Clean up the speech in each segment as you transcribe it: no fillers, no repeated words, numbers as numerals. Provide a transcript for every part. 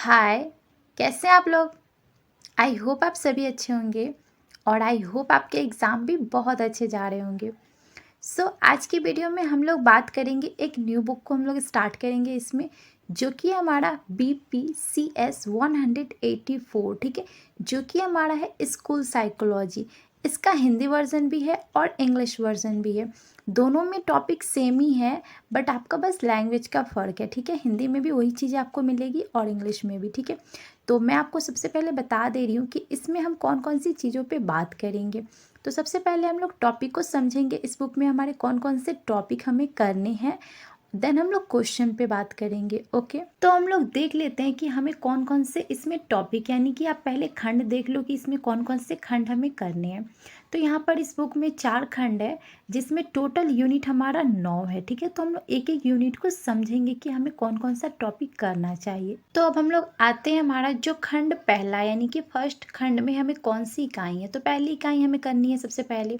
हाय। कैसे हैं आप लोग? आई होप आप सभी अच्छे होंगे और आई होप आपके एग्ज़ाम भी बहुत अच्छे जा रहे होंगे। आज की वीडियो में हम लोग बात करेंगे, एक न्यू बुक को हम लोग स्टार्ट करेंगे इसमें, जो कि हमारा BPCS 184, ठीक है, जो कि हमारा है स्कूल साइकोलॉजी। इसका हिंदी वर्जन भी है और इंग्लिश वर्जन भी है। दोनों में टॉपिक सेम ही है, बट आपका बस लैंग्वेज का फ़र्क है, ठीक है। हिंदी में भी वही चीज़ें आपको मिलेगी और इंग्लिश में भी, ठीक है। तो मैं आपको सबसे पहले बता दे रही हूँ कि इसमें हम कौन कौन सी चीज़ों पे बात करेंगे। तो सबसे पहले हम लोग टॉपिक को समझेंगे, इस बुक में हमारे कौन कौन से टॉपिक हमें करने हैं। देन हम लोग क्वेश्चन पे बात करेंगे। ओके, तो हम लोग देख लेते हैं कि हमें कौन कौन से इसमें टॉपिक, यानी कि आप पहले खंड देख लो कि इसमें कौन कौन से खंड हमें करने हैं। तो यहाँ पर इस बुक में 4 खंड है, जिसमें टोटल यूनिट हमारा 9 है, ठीक है। तो हम लोग एक एक यूनिट को समझेंगे कि हमें कौन कौन सा टॉपिक करना चाहिए। तो अब हम लोग आते हैं हमारा जो खंड पहला, यानी कि फर्स्ट खंड में हमें कौन सी इकाई है। तो पहली इकाई हमें करनी है सबसे पहले।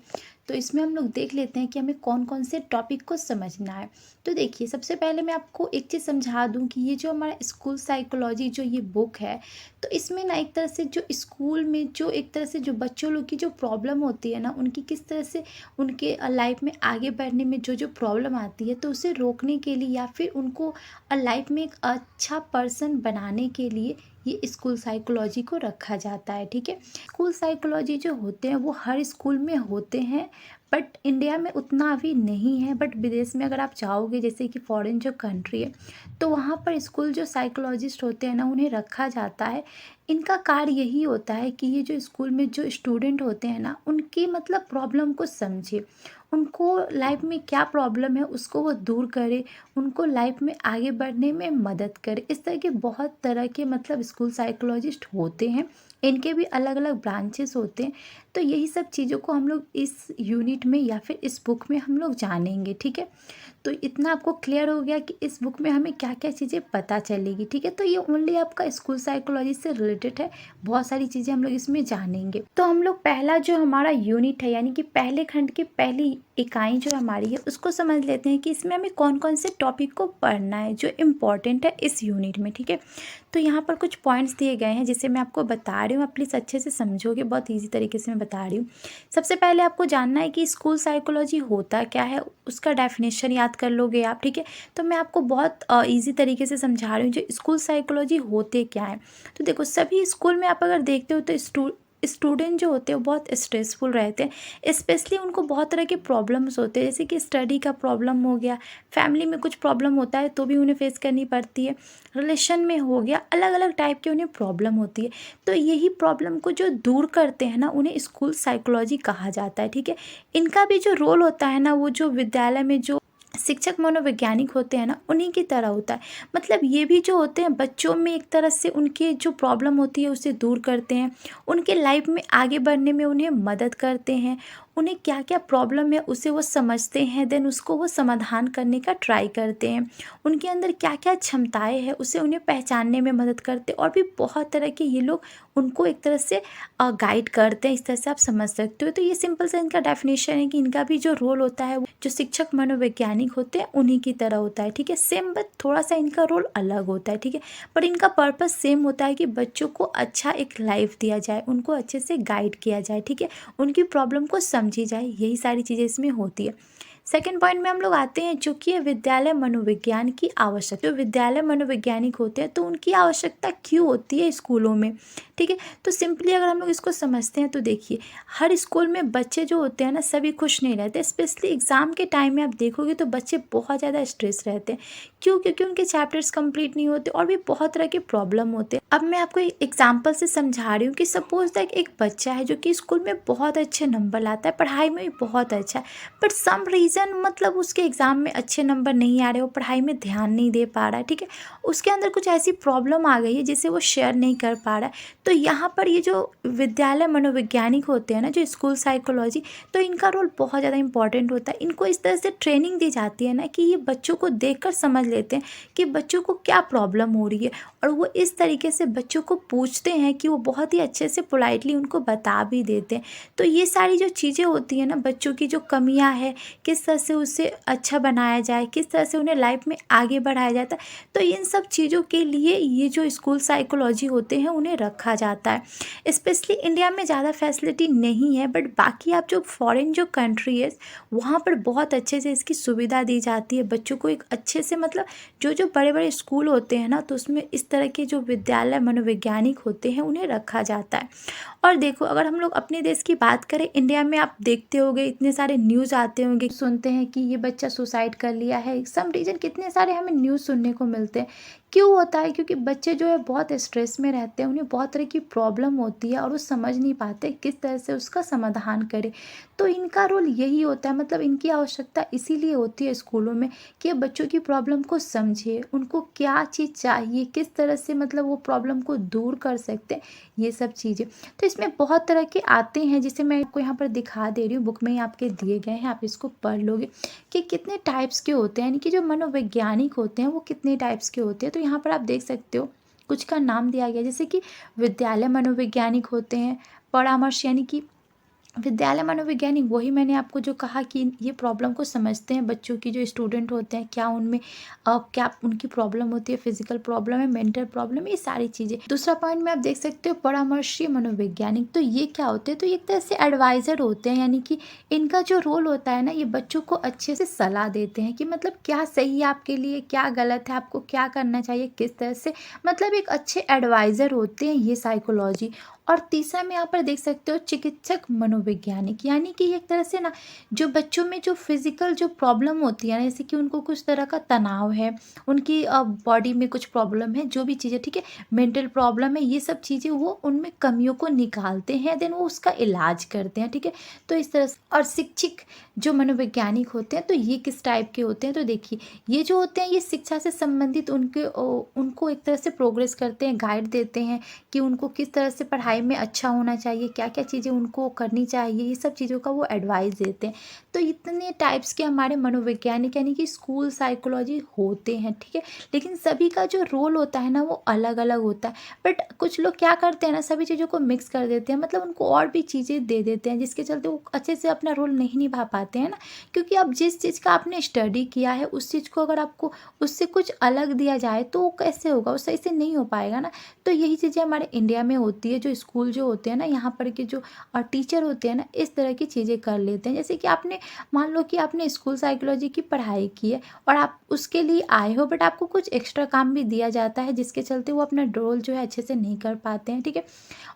तो इसमें हम लोग देख लेते हैं कि हमें कौन कौन से टॉपिक को समझना है। तो देखिए, सबसे पहले मैं आपको एक चीज़ समझा दूं कि ये जो हमारा स्कूल साइकोलॉजी जो ये बुक है, तो इसमें ना एक तरह से जो स्कूल में जो एक तरह से जो बच्चों लोग की जो प्रॉब्लम होती है ना, उनकी किस तरह से उनके लाइफ में आगे बढ़ने में जो जो प्रॉब्लम आती है, तो उसे रोकने के लिए या फिर उनको लाइफ में एक अच्छा पर्सन बनाने के लिए ये स्कूल साइकोलॉजी को रखा जाता है, ठीक है। स्कूल साइकोलॉजी जो होते हैं वो हर स्कूल में होते हैं, बट इंडिया में उतना अभी नहीं है। बट विदेश में अगर आप चाहोगे, जैसे कि फॉरेन जो कंट्री है, तो वहाँ पर स्कूल जो साइकोलॉजिस्ट होते हैं ना, उन्हें रखा जाता है। इनका कार्य यही होता है कि ये जो स्कूल में जो स्टूडेंट होते हैं ना, उनकी मतलब प्रॉब्लम को समझे, उनको लाइफ में क्या प्रॉब्लम है उसको वो दूर करे, उनको लाइफ में आगे बढ़ने में मदद करे। इस तरह के बहुत तरह के मतलब स्कूल साइकोलॉजिस्ट होते हैं। इनके भी अलग अलग ब्रांचेस होते हैं। तो यही सब चीज़ों को हम लोग इस यूनिट में या फिर इस बुक में हम लोग जानेंगे, ठीक है। तो इतना आपको क्लियर हो गया कि इस बुक में हमें क्या क्या चीज़ें पता चलेगी, ठीक है। तो ये ओनली आपका स्कूल साइकोलॉजी से रिलेटेड है, बहुत सारी चीज़ें हम लोग इसमें जानेंगे। तो हम लोग पहला जो हमारा यूनिट है, यानी कि पहले खंड की पहली इकाई जो हमारी है, उसको समझ लेते हैं कि इसमें हमें कौन कौन से टॉपिक को पढ़ना है जो इम्पॉर्टेंट है इस यूनिट में, ठीक है। तो यहाँ पर कुछ पॉइंट्स दिए गए हैं जिसे मैं आपको बता रही हूँ, आप प्लीज़ अच्छे से समझोगे, बहुत ईजी तरीके से मैं बता रही हूँ। सबसे पहले आपको जानना है कि स्कूल साइकोलॉजी होता क्या है, उसका डेफिनेशन याद कर लोगे आप, ठीक है। तो मैं आपको बहुत ईजी तरीके से समझा रही हूँ जो स्कूल साइकोलॉजी होते क्या है। तो देखो, सभी स्कूल में आप अगर देखते हो तो स्टूडेंट जो होते हैं वो बहुत स्ट्रेसफुल रहते हैं। स्पेशली उनको बहुत तरह के प्रॉब्लम्स होते हैं, जैसे कि स्टडी का प्रॉब्लम हो गया, फैमिली में कुछ प्रॉब्लम होता है तो भी उन्हें फेस करनी पड़ती है, रिलेशन में हो गया, अलग अलग टाइप की उन्हें प्रॉब्लम होती है। तो यही प्रॉब्लम को जो दूर करते हैं ना, उन्हें स्कूल साइकोलॉजी कहा जाता है, ठीक है। इनका भी जो रोल होता है ना, वो जो विद्यालय में जो शिक्षक मनोवैज्ञानिक होते हैं ना, उन्हीं की तरह होता है। मतलब ये भी जो होते हैं बच्चों में एक तरह से उनकी जो प्रॉब्लम होती है उसे दूर करते हैं, उनके लाइफ में आगे बढ़ने में उन्हें मदद करते हैं। उन्हें क्या क्या प्रॉब्लम है उसे वो समझते हैं, देन उसको वो समाधान करने का ट्राई करते हैं। उनके अंदर क्या क्या क्षमताएं हैं उसे उन्हें पहचानने में मदद करते हैं। और भी बहुत तरह के ये लोग उनको एक तरह से गाइड करते हैं। इस तरह से आप समझ सकते हो। तो ये सिंपल सा इनका डेफिनेशन है कि इनका भी जो रोल होता है, जो शिक्षक मनोवैज्ञानिक होते हैं उन्हीं की तरह होता है, ठीक है। सेम, बट थोड़ा सा इनका रोल अलग होता है, ठीक है। पर इनका पर्पस सेम होता है कि बच्चों को अच्छा एक लाइफ दिया जाए, उनको अच्छे से गाइड किया जाए, ठीक है, उनकी प्रॉब्लम को समझी जाए। यही सारी चीज़ें इसमें होती है। सेकेंड पॉइंट में हम लोग आते हैं, जो कि है विद्यालय मनोविज्ञान की आवश्यकता। जो विद्यालय मनोवैज्ञानिक होते हैं तो उनकी आवश्यकता क्यों होती है स्कूलों में, ठीक है। तो सिंपली अगर हम लोग इसको समझते हैं तो देखिए, हर स्कूल में बच्चे जो होते हैं ना, सभी खुश नहीं रहते। स्पेशली एग्ज़ाम के टाइम में आप देखोगे तो बच्चे बहुत ज़्यादा स्ट्रेस रहते हैं। क्यों? क्योंकि उनके चैप्टर्स कंप्लीट नहीं होते और भी बहुत तरह के प्रॉब्लम होते हैं। अब मैं आपको एक एग्जाम्पल से समझा रही हूँ कि सपोज दैट एक बच्चा है जो कि स्कूल में बहुत अच्छे नंबर लाता है, पढ़ाई में भी बहुत अच्छा है, बट सम रीज़न मतलब उसके एग्ज़ाम में अच्छे नंबर नहीं आ रहे, वो पढ़ाई में ध्यान नहीं दे पा रहा है, ठीक है। उसके अंदर कुछ ऐसी प्रॉब्लम आ गई है जिसे वो शेयर नहीं कर पा रहा है। तो यहाँ पर ये जो विद्यालय मनोवैज्ञानिक होते हैं ना, जो स्कूल साइकोलॉजी, तो इनका रोल बहुत ज़्यादा इंपॉर्टेंट होता है। इनको इस तरह से ट्रेनिंग दी जाती है ना कि ये बच्चों को देखकर समझ लेते हैं कि बच्चों को क्या प्रॉब्लम हो रही है, और वो इस तरीके से बच्चों को पूछते हैं कि वो बहुत ही अच्छे से पोलाइटली उनको बता भी देते हैं। तो ये सारी जो चीज़ें होती हैं ना, बच्चों की जो कमियां है, किस किस तरह से उसे अच्छा बनाया जाए, किस तरह से उन्हें लाइफ में आगे बढ़ाया जाता है। तो इन सब चीज़ों के लिए ये जो स्कूल साइकोलॉजी होते हैं उन्हें रखा जाता है। स्पेशली इंडिया में ज़्यादा फैसिलिटी नहीं है, बट बाकी आप जो फॉरेन जो कंट्री है वहाँ पर बहुत अच्छे से इसकी सुविधा दी जाती है बच्चों को। एक अच्छे से मतलब जो जो बड़े बड़े स्कूल होते हैं ना, तो उसमें इस तरह के जो विद्यालय मनोवैज्ञानिक होते हैं उन्हें रखा जाता है। और देखो, अगर हम लोग अपने देश की बात करें, इंडिया में आप देखते होंगे इतने सारे न्यूज़ आते होंगे, सुनते हैं कि ये बच्चा सुसाइड कर लिया है, सम रीज़न कितने सारे हमें न्यूज़ सुनने को मिलते हैं। क्यों होता है? क्योंकि बच्चे जो है बहुत स्ट्रेस में रहते हैं, उन्हें बहुत तरह की प्रॉब्लम होती है और वो समझ नहीं पाते किस तरह से उसका समाधान करें। तो इनका रोल यही होता है, मतलब इनकी आवश्यकता इसीलिए होती है स्कूलों में कि ये बच्चों की प्रॉब्लम को समझे, उनको क्या चीज़ चाहिए, किस तरह से मतलब वो प्रॉब्लम को दूर कर सकते हैं, ये सब चीज़ें। तो इसमें बहुत तरह के आते हैं, जिसे मैं आपको यहाँ पर दिखा दे रही हूँ, बुक में ही आपके दिए गए हैं, आप इसको पढ़ लोगे कि कितने टाइप्स के होते हैं, यानी कि जो मनोवैज्ञानिक होते हैं वो कितने टाइप्स के होते हैं। तो यहाँ पर आप देख सकते हो कुछ का नाम दिया गया, जैसे कि विद्यालय मनोवैज्ञानिक होते हैं, परामर्श यानी कि विद्यालय मनोवैज्ञानिक वही मैंने आपको जो कहा कि ये प्रॉब्लम को समझते हैं बच्चों की, जो स्टूडेंट होते हैं क्या उनमें क्या उनकी प्रॉब्लम होती है, फिजिकल प्रॉब्लम है, मेंटल प्रॉब्लम है, ये सारी चीज़ें। दूसरा पॉइंट में आप देख सकते हो परामर्शी मनोवैज्ञानिक। तो ये क्या होते हैं? तो ये एक तरह से एडवाइज़र होते हैं, यानी कि इनका जो रोल होता है ना, ये बच्चों को अच्छे से सलाह देते हैं कि मतलब क्या सही है आपके लिए, क्या गलत है, आपको क्या करना चाहिए, किस तरह से, मतलब एक अच्छे एडवाइज़र होते हैं ये साइकोलॉजी। और तीसरा में यहाँ पर देख सकते हो चिकित्सक मनोवैज्ञानिक, यानी कि एक तरह से ना जो बच्चों में जो फिजिकल जो प्रॉब्लम होती है ना, जैसे कि उनको कुछ तरह का तनाव है, उनकी बॉडी में कुछ प्रॉब्लम है, जो भी चीज़ें, ठीक है, मेंटल प्रॉब्लम है, ये सब चीज़ें वो उनमें कमियों को निकालते हैं, देन वो उसका इलाज करते हैं, ठीक है। तो इस तरह से। और शिक्षक जो मनोवैज्ञानिक होते हैं, तो ये किस टाइप के होते हैं? तो देखिए, ये जो होते हैं ये शिक्षा से संबंधित उनको एक तरह से प्रोग्रेस करते हैं, गाइड देते हैं कि उनको किस तरह से पढ़ाई में अच्छा होना चाहिए, क्या-क्या चीज़ें उनको करनी चाहिए, ये सब चीज़ों का वो एडवाइस देते हैं। तो इतने टाइप्स के हमारे मनोवैज्ञानिक यानी कि स्कूल साइकोलॉजी होते हैं, ठीक है। लेकिन सभी का जो रोल होता है ना वो अलग-अलग होता है। बट कुछ लोग क्या करते हैं ना, सभी चीज़ों को मिक्स कर देते हैं, मतलब उनको और भी चीज़ें दे देते हैं, जिसके चलते वो अच्छे से अपना रोल नहीं निभा पाते हैं ना। क्योंकि अब जिस चीज़ का आपने स्टडी किया है उस चीज़ को अगर आपको उससे कुछ अलग दिया जाए तो वो कैसे होगा? वो सही से नहीं हो पाएगा ना। तो यही चीज़ें हमारे इंडिया में होती है, जो स्कूल जो होते हैं ना, यहाँ पर के जो टीचर होते हैं ना, इस तरह की चीज़ें कर लेते हैं। जैसे कि आपने मान लो कि आपने स्कूल साइकोलॉजी की पढ़ाई की है और आप उसके लिए आए हो, बट आपको कुछ एक्स्ट्रा काम भी दिया जाता है, जिसके चलते वो अपना रोल जो है अच्छे से नहीं कर पाते हैं, ठीक है।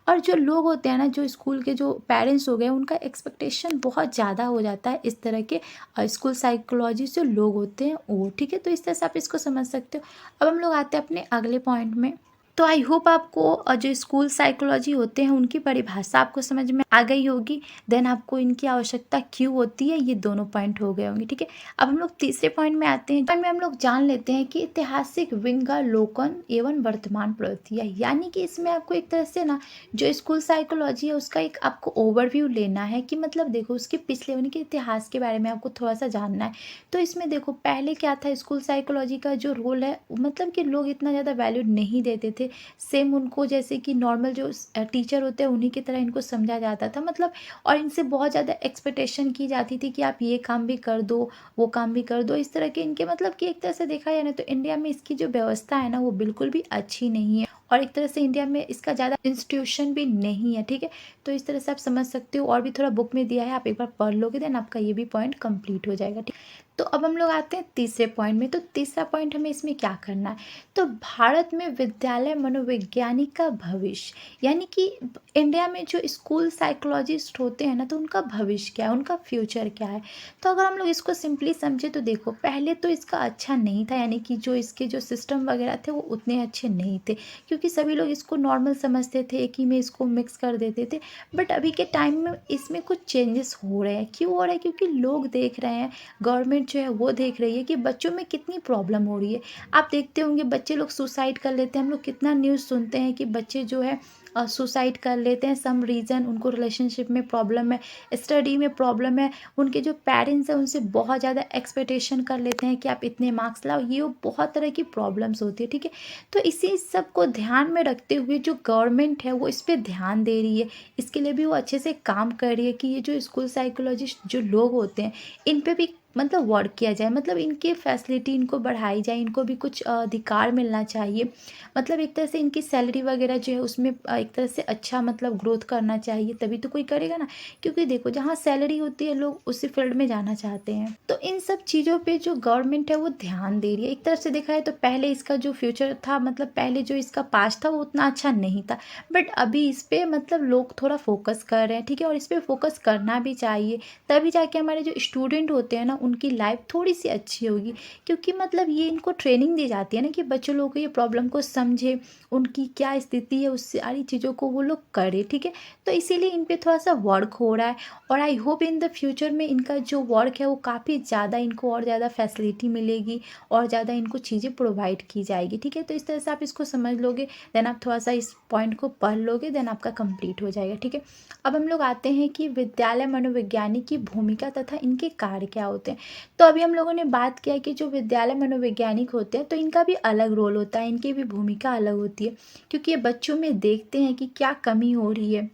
और जो लोग होते हैं ना, जो स्कूल के जो पेरेंट्स हो गए, उनका एक्सपेक्टेशन बहुत ज़्यादा हो जाता है इस तरह के स्कूल साइकोलॉजी जो लोग होते हैं वो, ठीक है। तो इस तरह से आप इसको समझ सकते हो। अब हम लोग आते हैं अपने अगले पॉइंट में। तो आई होप आपको जो स्कूल साइकोलॉजी होते हैं उनकी परिभाषा आपको समझ में आ गई होगी, देन आपको इनकी आवश्यकता क्यों होती है, ये दोनों पॉइंट हो गए होंगे, ठीक है। अब हम लोग तीसरे पॉइंट में आते हैं। पॉइंट में हम लोग जान लेते हैं कि ऐतिहासिक विंगालोकन एवं वर्तमान प्रवृत्तियाँ, यानी कि इसमें आपको एक तरह से ना जो स्कूल साइकोलॉजी है उसका एक आपको ओवरव्यू लेना है कि मतलब देखो उसके पिछले यानी कि इतिहास के बारे में आपको थोड़ा सा जानना है। तो इसमें देखो पहले क्या था, स्कूल साइकोलॉजी का जो रोल है, मतलब कि लोग इतना ज़्यादा वैल्यू नहीं देते थे। सेम उनको जैसे कि नॉर्मल जो टीचर होते हैं उन्हीं की तरह इनको समझा जाता था, मतलब और इनसे बहुत ज़्यादा एक्सपेक्टेशन की जाती थी कि आप ये काम भी कर दो, वो काम भी कर दो, इस तरह के इनके, मतलब कि एक तरह से देखा जाए ना तो इंडिया में इसकी जो व्यवस्था है ना वो बिल्कुल भी अच्छी नहीं है, और एक तरह से इंडिया में इसका ज़्यादा इंस्टीट्यूशन भी नहीं है, ठीक है। तो इस तरह से आप समझ सकते हो, और भी थोड़ा बुक में दिया है, आप एक बार पढ़ लोगे देन आपका ये भी पॉइंट कंप्लीट हो जाएगा, ठीक। तो अब हम लोग आते हैं तीसरे पॉइंट में। तो तीसरा पॉइंट हमें इसमें क्या करना है, तो भारत में विद्यालय मनोवैज्ञानिक का भविष्य, यानी कि इंडिया में जो स्कूल साइकोलॉजिस्ट होते हैं ना, तो उनका भविष्य क्या है, उनका फ्यूचर क्या है। तो अगर हम लोग इसको सिंपली समझे तो देखो, पहले तो इसका अच्छा नहीं था, यानी कि जो इसके जो सिस्टम वगैरह थे वो उतने अच्छे नहीं थे, क्योंकि सभी लोग इसको नॉर्मल समझते थे, एक ही में इसको मिक्स कर देते थे। बट अभी के टाइम में इसमें कुछ चेंजेस हो रहे हैं। क्यों हो रहा है? क्योंकि लोग देख रहे हैं, गवर्नमेंट जो है वो देख रही है कि बच्चों में कितनी प्रॉब्लम हो रही है। आप देखते होंगे बच्चे लोग सुसाइड कर लेते हैं, हम लोग कितना न्यूज़ सुनते हैं कि बच्चे जो है सुसाइड कर लेते हैं, सम रीज़न उनको रिलेशनशिप में प्रॉब्लम है, स्टडी में प्रॉब्लम है, उनके जो पेरेंट्स हैं उनसे बहुत ज़्यादा एक्सपेक्टेशन कर लेते हैं कि आप इतने मार्क्स लाओ, ये वो बहुत तरह की प्रॉब्लम्स होती है, ठीक है। तो इसी सब को ध्यान में रखते हुए जो गवर्नमेंट है वो इस पर ध्यान दे रही है, इसके लिए भी वो अच्छे से काम कर रही है कि ये जो स्कूल साइकोलॉजिस्ट जो लोग होते हैं इन पे भी मतलब वर्क किया जाए, मतलब इनकी फैसिलिटी इनको बढ़ाई जाए, इनको भी कुछ अधिकार मिलना चाहिए। मतलब एक तरह से इनकी सैलरी वगैरह जो है उसमें एक तरह से अच्छा मतलब ग्रोथ करना चाहिए, तभी तो कोई करेगा ना। क्योंकि देखो जहाँ सैलरी होती है लोग उसी फील्ड में जाना चाहते हैं। तो इन सब चीज़ों पे जो गवर्नमेंट है वो ध्यान दे रही है। एक तरफ से देखा है तो पहले इसका जो फ्यूचर था, मतलब पहले जो इसका पास्ट था वो उतना अच्छा नहीं था, बट अभी इस पे मतलब लोग थोड़ा फोकस कर रहे हैं, ठीक है। और इस पे फोकस करना भी चाहिए, तभी जाके हमारे जो स्टूडेंट होते हैं ना उनकी लाइफ थोड़ी सी अच्छी होगी। क्योंकि मतलब ये इनको ट्रेनिंग दी जाती है ना कि बच्चों लोगों को ये प्रॉब्लम को समझे, उनकी क्या स्थिति है, उस सारी चीज़ों को वो लोग करे, ठीक है। तो इसीलिए इन पे थोड़ा सा वर्क हो रहा है, और I hope in the future में इनका जो वर्क है वो काफ़ी ज़्यादा, इनको और ज़्यादा फैसिलिटी मिलेगी, और ज़्यादा इनको चीज़ें प्रोवाइड की जाएगी, ठीक है। तो इस तरह से आप इसको समझ लोगे, देन आप थोड़ा सा इस पॉइंट को पढ़ लोगे, देन आपका कंप्लीट हो जाएगा, ठीक है। अब हम लोग आते हैं कि विद्यालय मनोवैज्ञानिक की भूमिका तथा इनके कार्य क्या होते हैं। तो अभी हम लोगों ने बात किया कि जो विद्यालय मनोवैज्ञानिक होते हैं तो इनका भी अलग रोल होता है, इनकी भी भूमिका अलग होती है। क्योंकि ये बच्चों में देखते हैं कि क्या कमी हो रही है,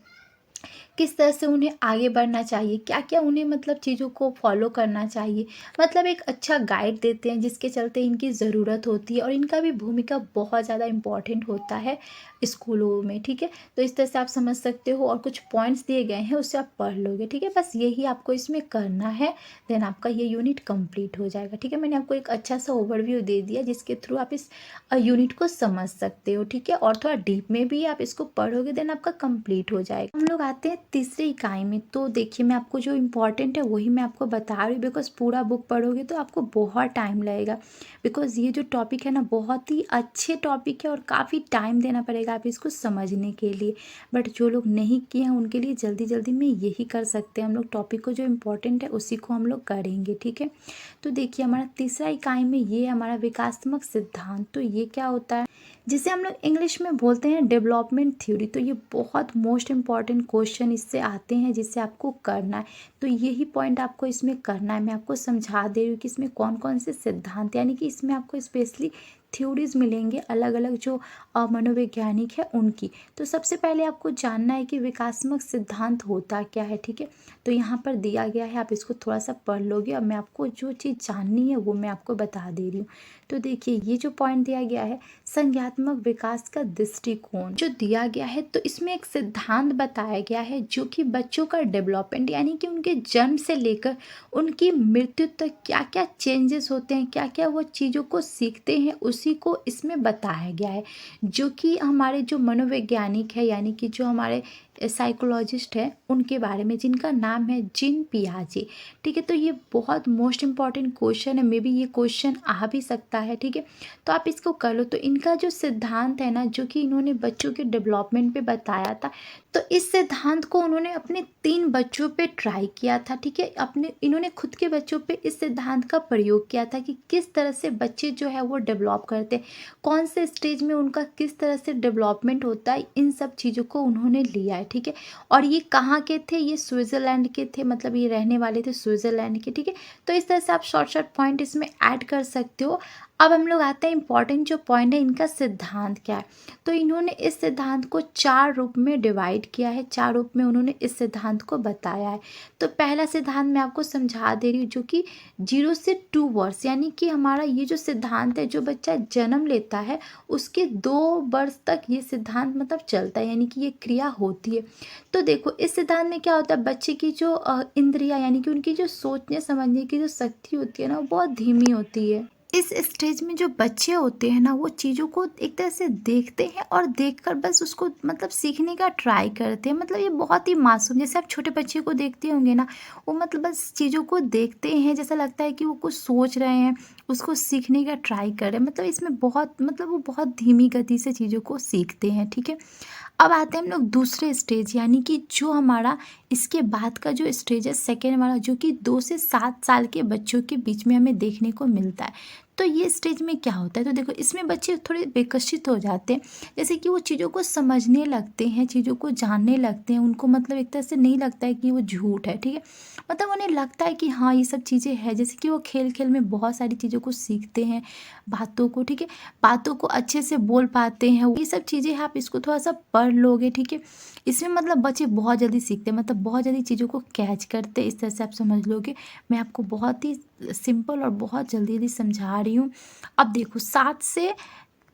किस तरह से उन्हें आगे बढ़ना चाहिए, क्या-क्या उन्हें मतलब चीज़ों को फॉलो करना चाहिए। मतलब एक अच्छा गाइड देते हैं जिसके चलते इनकी ज़रूरत होती है, और इनका भी भूमिका बहुत ज़्यादा इम्पोर्टेंट होता है स्कूलों में, ठीक है। तो इस तरह से आप समझ सकते हो, और कुछ पॉइंट्स दिए गए हैं उससे आप पढ़ लोगे, ठीक है। बस यही आपको इसमें करना है, देन आपका ये यूनिट कंप्लीट हो जाएगा, ठीक है। मैंने आपको एक अच्छा सा ओवरव्यू दे दिया जिसके थ्रू आप इस यूनिट को समझ सकते हो, ठीक है। और थोड़ा डीप में भी आप इसको पढ़ोगे, देन आपका कंप्लीट हो जाएगा। हम लोग आते हैं तीसरी इकाई में। तो देखिए मैं आपको जो इम्पोर्टेंट है वही मैं आपको बता रही हूँ, बिकॉज पूरा बुक पढ़ोगे तो आपको बहुत टाइम लगेगा। बिकॉज ये जो टॉपिक है ना बहुत ही अच्छे टॉपिक है, और काफ़ी टाइम देना पड़ेगा आप इसको समझने के लिए। बट जो लोग नहीं किए हैं उनके लिए जल्दी जल्दी में यही कर सकते हैं हम लोग, टॉपिक को जो इम्पोर्टेंट है उसी को हम लोग करेंगे, ठीक है। तो देखिए हमारा तीसरा इकाई में ये हमारा विकासात्मक सिद्धांत। तो ये क्या होता है, जिसे हम लोग इंग्लिश में बोलते हैं डेवलपमेंट थ्योरी। तो ये बहुत मोस्ट इम्पॉर्टेंट क्वेश्चन इससे आते हैं जिससे आपको करना है। तो यही पॉइंट आपको इसमें करना है। मैं आपको समझा दे रही हूँ कि इसमें कौन कौन से सिद्धांत, यानी कि इसमें आपको स्पेशली थ्योरीज मिलेंगे अलग अलग जो मनोवैज्ञानिक है उनकी। तो सबसे पहले आपको जानना है कि विकासात्मक सिद्धांत होता क्या है, ठीक है। तो यहाँ पर दिया गया है, आप इसको थोड़ा सा पढ़ लोगे, और मैं आपको जो चीज़ जाननी है वो मैं आपको बता दे रही हूँ। तो देखिए ये जो पॉइंट दिया गया है, संज्ञात्मक विकास का दृष्टिकोण जो दिया गया है, तो इसमें एक सिद्धांत बताया गया है जो कि बच्चों का डेवलपमेंट, यानी कि उनके जन्म से लेकर उनकी मृत्यु तक क्या क्या चेंजेस होते हैं, क्या क्या वो चीज़ों को सीखते हैं, उसी को इसमें बताया गया है। जो कि हमारे जो मनोवैज्ञानिक है, यानी कि जो हमारे साइकोलॉजिस्ट है उनके बारे में, जिनका नाम है जीन पियाजे, ठीक है। तो ये बहुत मोस्ट इम्पॉर्टेंट क्वेश्चन है, मे बी ये क्वेश्चन आ भी सकता है, ठीक है। तो आप इसको कर लो। तो इनका जो सिद्धांत है ना, जो कि इन्होंने बच्चों के डेवलपमेंट पे बताया था, तो इस सिद्धांत को उन्होंने अपने 3 बच्चों पे ट्राई किया था, ठीक है। इन्होंने खुद के बच्चों पे इस सिद्धांत का प्रयोग किया था कि किस तरह से बच्चे जो है वो डेवलप करते हैं, कौन से स्टेज में उनका किस तरह से डेवलपमेंट होता है, इन सब चीज़ों को उन्होंने लिया है, ठीक है। और ये कहाँ के थे, ये स्विट्ज़रलैंड के थे, मतलब ये रहने वाले थे स्विट्ज़रलैंड के, ठीक है। तो इस तरह से आप शॉर्ट शॉर्ट पॉइंट इसमें ऐड कर सकते हो। अब हम लोग आते हैं इंपॉर्टेंट जो पॉइंट है, इनका सिद्धांत क्या है। तो इन्होंने इस सिद्धांत को 4 रूप में डिवाइड किया है, 4 रूप में उन्होंने इस सिद्धांत को बताया है। तो पहला सिद्धांत मैं आपको समझा दे रही हूँ, जो कि 0 से 2 वर्ष, यानी कि हमारा ये जो सिद्धांत है, जो बच्चा जन्म लेता है उसके 2 वर्ष तक ये सिद्धांत मतलब चलता है, यानी कि ये क्रिया होती है। तो देखो इस सिद्धांत में क्या होता है, बच्चे की जो इंद्रियां, यानी कि उनकी जो सोचने समझने की जो शक्ति होती है ना, वो बहुत धीमी होती है। इस स्टेज में जो बच्चे होते हैं ना, वो चीज़ों को एक तरह से देखते हैं, और देखकर बस उसको मतलब सीखने का ट्राई करते हैं। मतलब ये बहुत ही मासूम, जैसे आप छोटे बच्चे को देखते होंगे ना, वो मतलब बस चीज़ों को देखते हैं, जैसा लगता है कि वो कुछ सोच रहे हैं, उसको सीखने का ट्राई कर रहे हैं। मतलब इसमें बहुत मतलब वो बहुत धीमी गति से चीज़ों को सीखते हैं, ठीक है। अब आते हैं हम लोग दूसरे स्टेज, यानी कि जो हमारा इसके बाद का जो स्टेज है सेकेंड वाला, जो कि 2 से 7 साल के बच्चों के बीच में हमें देखने को मिलता है। तो ये स्टेज में क्या होता है, तो देखो इसमें बच्चे थोड़े विकसित हो जाते हैं, जैसे कि वो चीज़ों को समझने लगते हैं, चीज़ों को जानने लगते हैं, उनको मतलब एक तरह से नहीं लगता है कि वो झूठ है, ठीक है। मतलब उन्हें लगता है कि हाँ ये सब चीज़ें हैं, जैसे कि वो खेल खेल में बहुत सारी चीज़ों को सीखते हैं, बातों को, ठीक है, बातों को अच्छे से बोल पाते हैं। ये सब चीज़ें आप इसको थोड़ा सा पढ़ लोगे, ठीक है। इसमें मतलब बच्चे बहुत जल्दी सीखते हैं, मतलब बहुत जल्दी चीज़ों को कैच करते हैं, इस तरह से आप समझ लोगे। मैं आपको बहुत ही सिंपल और बहुत जल्दी जल्दी समझा रही हूँ। अब देखो 7 से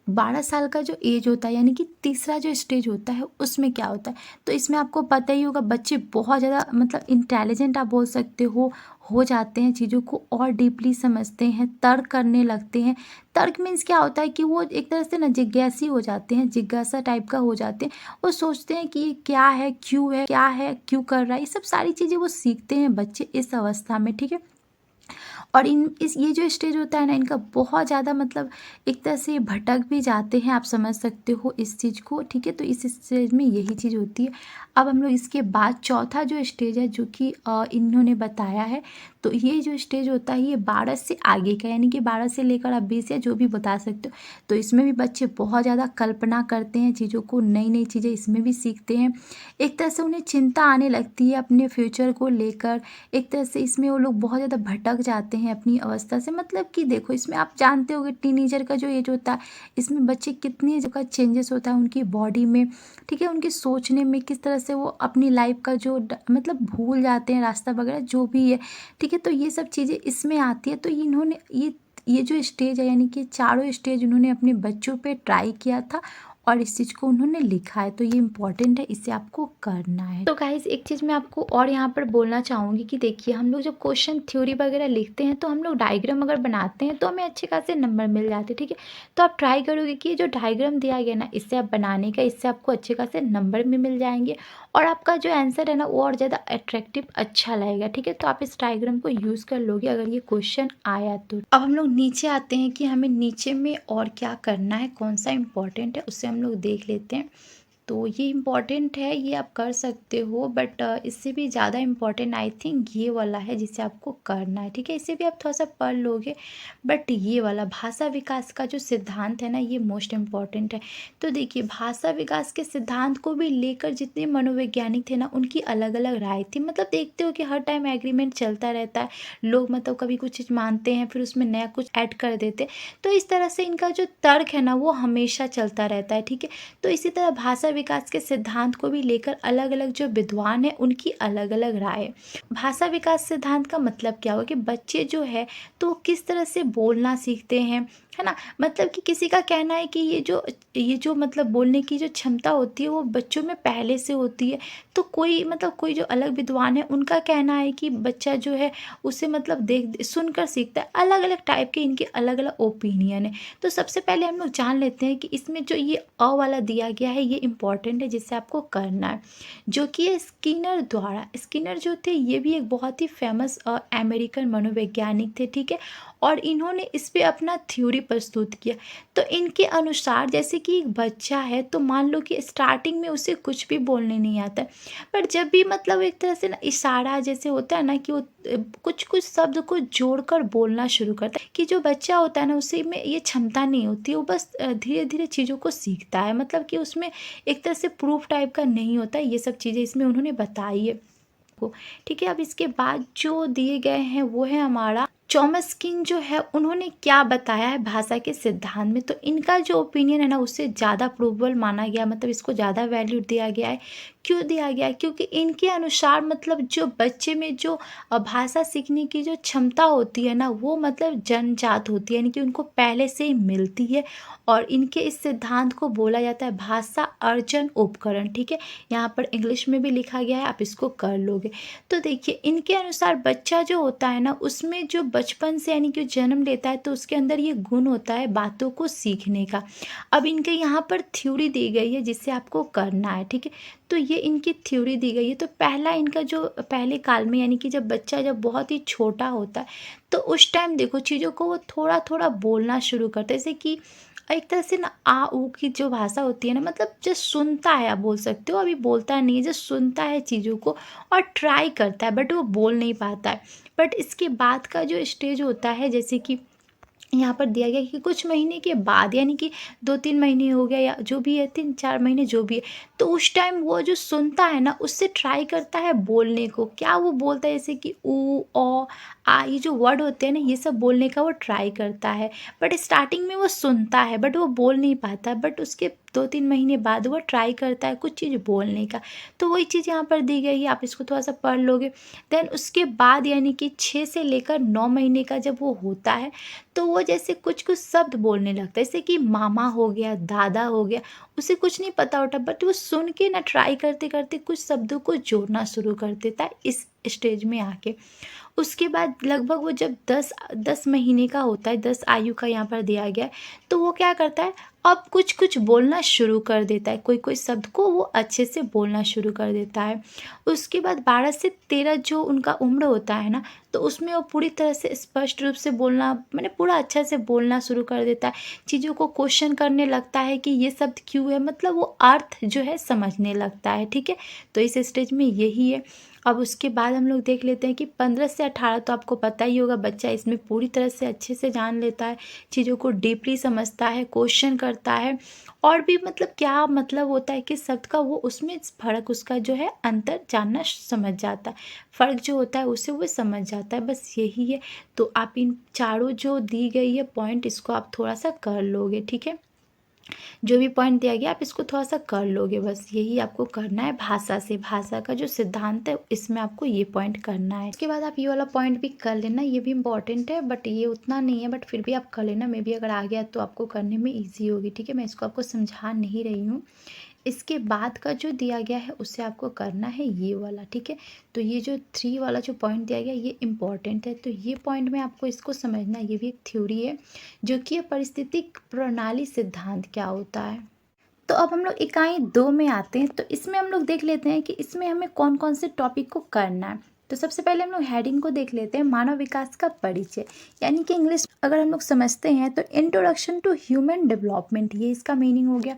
12 साल का जो एज होता है, यानी कि तीसरा जो स्टेज होता है, उसमें क्या होता है, तो इसमें आपको पता ही होगा बच्चे बहुत ज़्यादा मतलब इंटेलिजेंट आप बोल सकते हो जाते हैं, चीज़ों को और डीपली समझते हैं, तर्क करने लगते हैं। तर्क मीन्स क्या होता है कि वो एक तरह से ना जिज्ञासी हो जाते हैं, जिज्ञासा टाइप का हो जाते हैं। वो सोचते हैं कि ये क्या है, क्या है, क्यों कर रहा है, ये सब सारी चीज़ें वो सीखते हैं बच्चे इस अवस्था में, ठीक है। और इन इस ये जो स्टेज होता है ना, इनका बहुत ज़्यादा मतलब एक तरह से भटक भी जाते हैं, आप समझ सकते हो इस चीज़ को, ठीक है। तो इस स्टेज में यही चीज़ होती है। अब हम लोग इसके बाद चौथा जो स्टेज है, जो कि इन्होंने बताया है, तो ये जो स्टेज होता है ये 12 से आगे का, यानी कि 12 से लेकर आप 20 या जो भी बता सकते हो। तो इसमें भी बच्चे बहुत ज़्यादा कल्पना करते हैं, चीज़ों को, नई नई चीज़ें इसमें भी सीखते हैं। एक तरह से उन्हें चिंता आने लगती है अपने फ्यूचर को लेकर। एक तरह से इसमें वो लोग बहुत ज़्यादा भटक जाते हैं अपनी अवस्था से, मतलब कि देखो इसमें आप जानते होगे टीनेजर का जो एज होता है, इसमें बच्चे कितनी जगह चेंजेस होता है उनकी बॉडी में, ठीक है, उनके सोचने में, किस तरह से वो अपनी लाइफ का जो मतलब भूल जाते हैं रास्ता वगैरह जो भी है, ठीक है। तो ये सब चीज़ें इसमें आती है। तो इन्होंने ये जो स्टेज है, यानी कि चारों स्टेज उन्होंने अपने बच्चों पे ट्राई किया था और इस चीज़ को उन्होंने लिखा है। तो ये इम्पॉर्टेंट है, इसे आपको करना है। तो गाइस एक चीज़ मैं आपको और यहाँ पर बोलना चाहूँगी कि देखिए हम लोग जब क्वेश्चन थ्योरी वगैरह लिखते हैं तो हम लोग डायग्राम अगर बनाते हैं तो हमें अच्छे खासे नंबर मिल जाते हैं, ठीक है। तो आप ट्राई करोगे कि ये जो डायग्राम दिया गया ना, इससे आप बनाने का, इससे आपको अच्छे खासे नंबर भी मिल जाएंगे और आपका जो आंसर है ना वो और ज़्यादा अट्रैक्टिव अच्छा लगेगा, ठीक है। तो आप इस डायग्राम को यूज़ कर लोगे अगर ये क्वेश्चन आया तो। अब हम लोग नीचे आते हैं कि हमें नीचे में और क्या करना है, कौन सा इम्पोर्टेंट है, उससे हम लोग देख लेते हैं। तो ये इम्पॉर्टेंट है, ये आप कर सकते हो, बट इससे भी ज़्यादा इम्पॉर्टेंट आई थिंक ये वाला है जिसे आपको करना है, ठीक है। इसे भी आप थोड़ा सा पढ़ लोगे, बट ये वाला भाषा विकास का जो सिद्धांत है ना, ये मोस्ट इम्पॉर्टेंट है। तो देखिए भाषा विकास के सिद्धांत को भी लेकर जितने मनोवैज्ञानिक थे ना, उनकी अलग अलग राय थी। मतलब देखते हो कि हर टाइम एग्रीमेंट चलता रहता है, लोग मतलब कभी कुछ चीज़ मानते हैं फिर उसमें नया कुछ ऐड कर देते हैं। तो इस तरह से इनका जो तर्क है ना वो हमेशा चलता रहता है, ठीक है। तो इसी तरह भाषा विकास के सिद्धांत को भी लेकर अलग अलग जो विद्वान हैं उनकी अलग अलग राय है। भाषा विकास सिद्धांत का मतलब क्या होगा कि बच्चे जो है तो वो किस तरह से बोलना सीखते हैं, है ना। मतलब कि किसी का कहना है कि ये जो मतलब बोलने की जो क्षमता होती है वो बच्चों में पहले से होती है। तो कोई जो अलग विद्वान है उनका कहना है कि बच्चा जो है उसे मतलब देख सुनकर सीखता है। अलग अलग टाइप के इनके अलग अलग ओपिनियन है। तो सबसे पहले हम लोग जान लेते हैं कि इसमें जो ये अ वाला दिया गया है ये इम्पॉर्टेंट है जिससे आपको करना है, जो कि ये स्किनर द्वारा, स्किनर जो थे ये भी एक बहुत ही फेमस अमेरिकन मनोवैज्ञानिक थे, ठीक है। और इन्होंने इस पे अपना थ्योरी प्रस्तुत किया। तो इनके अनुसार जैसे कि एक बच्चा है तो मान लो कि स्टार्टिंग में उसे कुछ भी बोलने नहीं आता है, पर जब भी मतलब एक तरह से ना इशारा जैसे होता है ना कि वो कुछ कुछ शब्द को जोड़कर बोलना शुरू करता है, कि जो बच्चा होता है ना उसे में ये क्षमता नहीं होती, वो बस धीरे धीरे चीज़ों को सीखता है, मतलब कि उसमें एक तरह से प्रूफ टाइप का नहीं होता है। ये सब चीज़ें इसमें उन्होंने बताई है को, ठीक है। अब इसके बाद जो दिए गए हैं वो है हमारा चॉम्स्की जो है उन्होंने क्या बताया है भाषा के सिद्धांत में। तो इनका जो ओपिनियन है ना उससे ज़्यादा प्रूवेबल माना गया, मतलब इसको ज़्यादा वैल्यू दिया गया है। क्यों दिया गया है? क्योंकि इनके अनुसार मतलब जो बच्चे में जो भाषा सीखने की जो क्षमता होती है ना वो मतलब जन्मजात होती है, यानी कि उनको पहले से ही मिलती है। और इनके इस सिद्धांत को बोला जाता है भाषा अर्जन उपकरण, ठीक है। यहाँ पर इंग्लिश में भी लिखा गया है, आप इसको कर लोगे। तो देखिए इनके अनुसार बच्चा जो होता है ना उसमें जो बचपन से यानी कि जन्म लेता है तो उसके अंदर ये गुण होता है बातों को सीखने का। अब इनके यहाँ पर थ्योरी दी गई है जिससे आपको करना है, ठीक है। तो ये इनकी थ्योरी दी गई है। तो पहला इनका जो पहले काल में यानी कि जब बच्चा जब बहुत ही छोटा होता है तो उस टाइम देखो चीज़ों को वो थोड़ा थोड़ा बोलना शुरू करता है, जैसे कि एक तरह से ना आ ऊ की जो भाषा होती है ना, मतलब जस्ट सुनता है, आप बोल सकते हो, अभी बोलता नहीं है, जस्ट सुनता है चीज़ों को और ट्राई करता है, बट वो बोल नहीं पाता है। बट इसके बाद का जो स्टेज होता है जैसे कि यहाँ पर दिया गया है कि कुछ महीने के बाद, यानी कि 2-3 महीने हो गया या जो भी है, 3-4 महीने जो भी है, तो उस टाइम वो जो सुनता है ना, उससे ट्राई करता है बोलने को। क्या वो बोलता है, जैसे कि ऊ, औ, आ, ये जो वर्ड होते हैं ना, ये सब बोलने का वो ट्राई करता है। बट स्टार्टिंग में वो सुनता है बट वो बोल नहीं पाता, बट उसके 2-3 महीने बाद वो ट्राई करता है कुछ चीज़ बोलने का। तो वही चीज़ यहाँ पर दी गई है, आप इसको थोड़ा-सा पढ़ लोगे। देन उसके बाद यानी कि 6 से लेकर 9 महीने का जब वो होता है, तो वो जैसे कुछ-कुछ शब्द बोलने लगता है, जैसे कि मामा हो गया, दादा हो गया, उसे कुछ नहीं पता होता, बट वो सुन के ना ट्राई करते-करते कुछ शब्दों को जोड़ना शुरू कर देता है इस स्टेज में आके। उसके बाद लगभग वो जब 10 महीने का होता है, 10 आयु का यहाँ पर दिया गया है, तो वो क्या करता है, अब कुछ-कुछ बोलना शुरू कर देता है, कोई-कोई शब्द को वो अच्छे से बोलना शुरू कर देता है। उसके बाद 12 से 13 जो उनका उम्र होता है ना, तो उसमें वो पूरी तरह से स्पष्ट रूप से बोलना, माने पूरा अच्छे से बोलना शुरू कर देता है। चीज़ों को क्वेश्चन करने लगता है कि ये शब्द क्यों है, मतलब वो अर्थ जो है समझने लगता है, ठीक है? तो इस स्टेज में यही है। अब उसके बाद हम लोग देख लेते हैं कि 15 से 18, तो आपको पता ही होगा, बच्चा इसमें पूरी तरह से अच्छे से जान लेता है, चीज़ों को डीपली समझता है, क्वेश्चन करता है, और भी मतलब क्या मतलब होता है कि शब्द का, वो उसमें फ़र्क, उसका जो है अंतर जानना समझ जाता है, फ़र्क जो होता है उसे वो समझ जाता है, बस यही है। तो आप इन चारों जो दी गई है पॉइंट, इसको आप थोड़ा सा कर लोगे, ठीक है? जो भी पॉइंट दिया गया आप इसको थोड़ा-सा कर लोगे, बस यही आपको करना है भाषा से। भाषा का जो सिद्धांत है इसमें आपको ये पॉइंट करना है। उसके बाद आप ये वाला पॉइंट भी कर लेना, ये भी इम्पोर्टेंट है, बट ये उतना नहीं है, बट फिर भी आप कर लेना, मे बी अगर आ गया तो आपको करने में ईज़ी होगी, ठीक है? मैं इसको आपको समझा नहीं रही हूँ। इसके बाद का जो दिया गया है उसे आपको करना है ये वाला, ठीक है? तो ये जो 3 वाला जो पॉइंट दिया गया ये इम्पॉर्टेंट है, तो ये पॉइंट में आपको इसको समझना है, ये भी एक थ्योरी है, जो कि पारिस्थितिक प्रणाली सिद्धांत क्या होता है। तो अब हम लोग इकाई 2 में आते हैं, तो इसमें हम लोग देख लेते हैं कि इसमें हमें कौन-कौन से टॉपिक को करना है। तो सबसे पहले हम लोग हेडिंग को देख लेते हैं, मानव विकास का परिचय, यानी कि इंग्लिश अगर हम लोग समझते हैं तो इंट्रोडक्शन टू ह्यूमन डेवलपमेंट, ये इसका मीनिंग हो गया।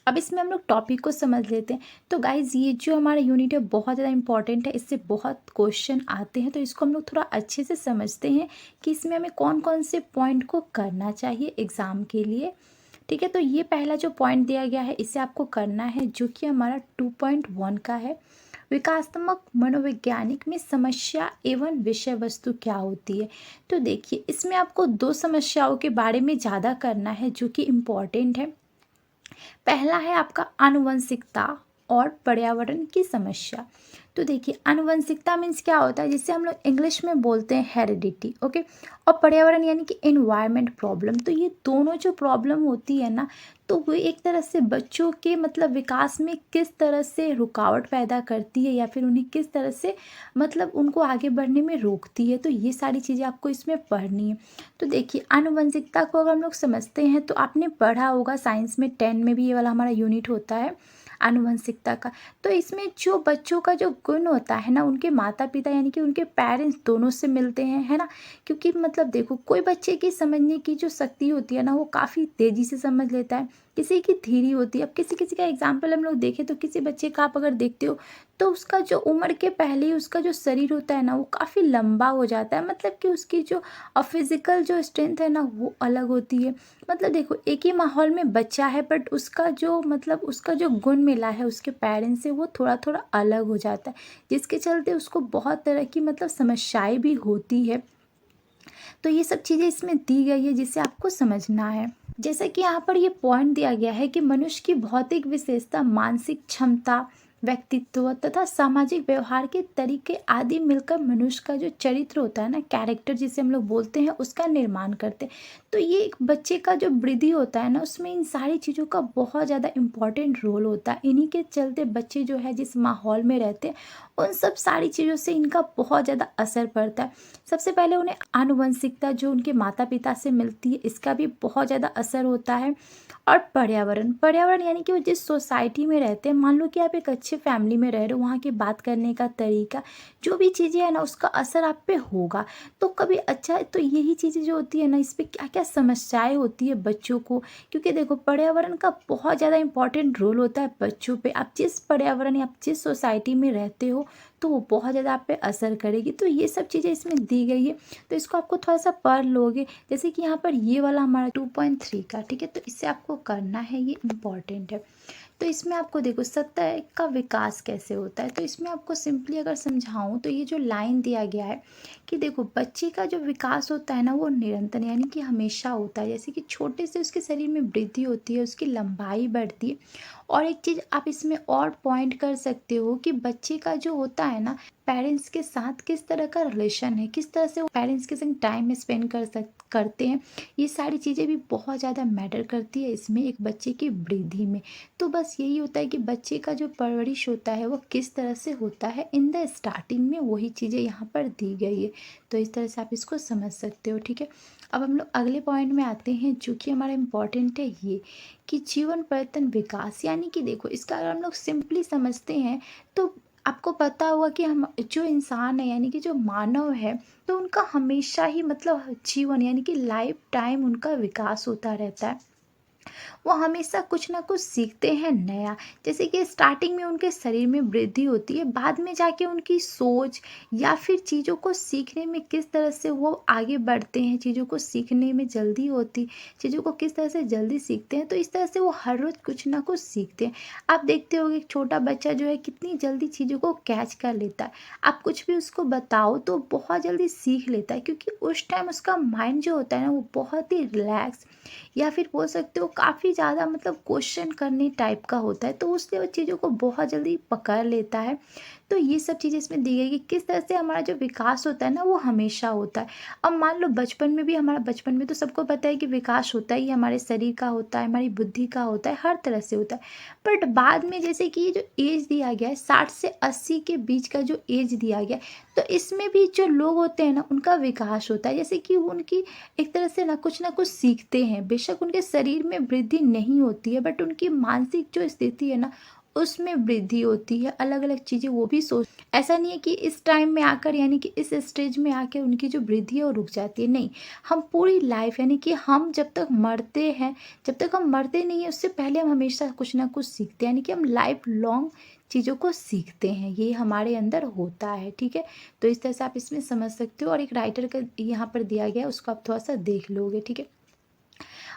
अब इसमें हम लोग टॉपिक को समझ लेते हैं। तो गाइज़ ये जो हमारा यूनिट है बहुत ज़्यादा इंपॉर्टेंट है, इससे बहुत क्वेश्चन आते हैं, तो इसको हम लोग थोड़ा अच्छे से समझते हैं कि इसमें हमें कौन-कौन से पॉइंट को करना चाहिए एग्ज़ाम के लिए, ठीक है? तो ये पहला जो पॉइंट दिया गया है इसे आपको करना है, जो कि हमारा 2.1 का है। विकासात्मक मनोवैज्ञानिक में समस्या एवं विषय वस्तु क्या होती है। तो देखिए इसमें आपको 2 समस्याओं के बारे में ज़्यादा करना है, जो कि इम्पॉर्टेंट है। पहला है आपका आनुवंशिकता और पर्यावरण की समस्या। तो देखिए आनुवंशिकता मीन्स क्या होता है, जिसे हम लोग इंग्लिश में बोलते हैं हेरिडिटी, ओके? और पर्यावरण यानी कि एनवायरनमेंट प्रॉब्लम। तो ये दोनों जो प्रॉब्लम होती है ना, तो वो एक तरह से बच्चों के मतलब विकास में किस तरह से रुकावट पैदा करती है, या फिर उन्हें किस तरह से मतलब उनको आगे बढ़ने में रोकती है। तो ये सारी चीज़ें आपको इसमें पढ़नी है। तो देखिए आनुवंशिकता को अगर हम लोग समझते हैं, तो आपने पढ़ा होगा साइंस में 10 में भी ये वाला हमारा यूनिट होता है आनुवंशिकता का। तो इसमें जो बच्चों का जो गुण होता है ना, उनके माता पिता यानी कि उनके पेरेंट्स दोनों से मिलते हैं, है ना? क्योंकि मतलब देखो कोई बच्चे की समझने की जो शक्ति होती है ना, वो काफ़ी तेज़ी से समझ लेता है, किसी की धीरी होती है। अब किसी किसी का एग्जाम्पल हम लोग देखें, तो किसी बच्चे का आप अगर देखते हो, तो उसका जो उम्र के पहले ही उसका जो शरीर होता है ना, वो काफ़ी लंबा हो जाता है, मतलब कि उसकी जो फिजिकल जो स्ट्रेंथ है ना, वो अलग होती है। मतलब देखो एक ही माहौल में बच्चा है, बट उसका जो मतलब उसका जो गुण मिला है उसके पेरेंट्स से, वो थोड़ा थोड़ा अलग हो जाता है, जिसके चलते उसको बहुत तरह की मतलब समस्याएं भी होती है। तो ये सब चीज़ें इसमें दी गई है, जिसे आपको समझना है। जैसा कि यहाँ पर ये पॉइंट दिया गया है कि मनुष्य की भौतिक विशेषता, मानसिक क्षमता, व्यक्तित्व तथा सामाजिक व्यवहार के तरीके आदि मिलकर मनुष्य का जो चरित्र होता है ना, कैरेक्टर जिसे हम लोग बोलते हैं, उसका निर्माण करते हैं। तो ये एक बच्चे का जो वृद्धि होता है ना, उसमें इन सारी चीज़ों का बहुत ज़्यादा इम्पोर्टेंट रोल होता है। इन्हीं के चलते बच्चे जो है जिस माहौल में रहते हैं, उन सब सारी चीज़ों से इनका बहुत ज़्यादा असर पड़ता है। सबसे पहले उन्हें आनुवंशिकता जो उनके माता पिता से मिलती है, इसका भी बहुत ज़्यादा असर होता है। और पर्यावरण, पर्यावरण यानी कि वो जिस सोसाइटी में रहते हैं, मान लो कि आप एक अच्छे अच्छे फैमिली में रह रहे हो, वहाँ की बात करने का तरीका, जो भी चीज़ें हैं ना उसका असर आप पे होगा। तो कभी अच्छा तो यही चीज़ें जो होती है ना, इस पे क्या-क्या समस्याएँ होती है बच्चों को, क्योंकि देखो पर्यावरण का बहुत ज़्यादा इम्पोर्टेंट रोल होता है बच्चों पे। आप जिस पर्यावरण या आप जिस सोसाइटी में रहते हो, तो वो बहुत ज़्यादा आप पे असर करेगी। तो ये सब चीज़ें इसमें दी गई है, तो इसको आपको थोड़ा-सा पढ़ लोगे। जैसे कि यहाँ पर ये वाला हमारा 2.3 का, ठीक है? तो इससे आपको करना है, ये इम्पोर्टेंट है। तो इसमें आपको देखो सतह का विकास कैसे होता है, तो इसमें आपको सिंपली अगर समझाऊँ तो ये जो लाइन दिया गया है कि देखो बच्चे का जो विकास होता है ना वो निरंतर यानी कि हमेशा होता है। जैसे कि छोटे से उसके शरीर में वृद्धि होती है, उसकी लंबाई बढ़ती है। और एक चीज़ आप इसमें और पॉइंट कर सकते हो कि बच्चे का जो होता है ना, पेरेंट्स के साथ किस तरह का रिलेशन है, किस तरह से वो पेरेंट्स के संग टाइम स्पेंड करते हैं, ये सारी चीज़ें भी बहुत ज़्यादा मैटर करती है इसमें एक बच्चे की वृद्धि में। तो बस यही होता है कि बच्चे का जो परवरिश होता है वो किस तरह से होता है इन द स्टार्टिंग में, वही चीज़ें यहाँ पर दी गई है। तो इस तरह से आप इसको समझ सकते हो, ठीक है। अब हम लोग अगले पॉइंट में आते हैं जो कि हमारा इम्पोर्टेंट है, ये कि जीवन परिवर्तन विकास, यानी कि देखो इसका अगर हम लोग सिंपली समझते हैं तो आपको पता होगा कि हम जो इंसान है यानी कि जो मानव है, तो उनका हमेशा ही मतलब जीवन यानी कि लाइफ टाइम उनका विकास होता रहता है। वो हमेशा कुछ ना कुछ सीखते हैं नया। जैसे कि स्टार्टिंग में उनके शरीर में वृद्धि होती है, बाद में जाके उनकी सोच या फिर चीज़ों को सीखने में किस तरह से वो आगे बढ़ते हैं, चीज़ों को सीखने में जल्दी होती, चीज़ों को किस तरह से जल्दी सीखते हैं, तो इस तरह से वो हर रोज़ कुछ ना कुछ सीखते हैं। आप देखते होगे एक छोटा बच्चा जो है कितनी जल्दी चीज़ों को कैच कर लेता है। आप कुछ भी उसको बताओ तो बहुत जल्दी सीख लेता है, क्योंकि उस टाइम उसका माइंड जो होता है ना वो बहुत ही रिलैक्स या फिर बोल सकते हो काफ़ी ज़्यादा मतलब क्वेश्चन करने टाइप का होता है, तो उससे वो चीज़ों को बहुत जल्दी पकड़ लेता है। तो ये सब चीज़ें इसमें दी गई कि किस तरह से हमारा जो विकास होता है ना वो हमेशा होता है। अब मान लो बचपन में भी हमारा, बचपन में तो सबको पता है कि विकास होता ही हमारे शरीर का होता है, हमारी बुद्धि का होता है, हर तरह से होता है। बट बाद में जैसे कि ये जो एज दिया गया है 60 से 80 के बीच का जो एज दिया गया है, तो इसमें भी जो लोग होते हैं ना उनका विकास होता है। जैसे कि वो उनकी एक तरह से ना कुछ सीखते हैं। बेशक उनके शरीर में वृद्धि नहीं होती है, बट उनकी मानसिक जो स्थिति है ना उसमें वृद्धि होती है, अलग अलग चीज़ें वो भी सोच, ऐसा नहीं है कि इस टाइम में आकर यानी कि इस स्टेज में आकर उनकी जो वृद्धि है वो रुक जाती है, नहीं। हम पूरी लाइफ यानी कि हम जब तक मरते हैं, जब तक हम मरते नहीं है उससे पहले हम हमेशा कुछ ना कुछ सीखते हैं, यानी कि हम लाइफ लॉन्ग चीज़ों को सीखते हैं, ये हमारे अंदर होता है, ठीक है। तो इस तरह से आप इसमें समझ सकते हो, और एक राइटर का यहाँ पर दिया गया है उसको आप थोड़ा सा देख लोगे, ठीक है।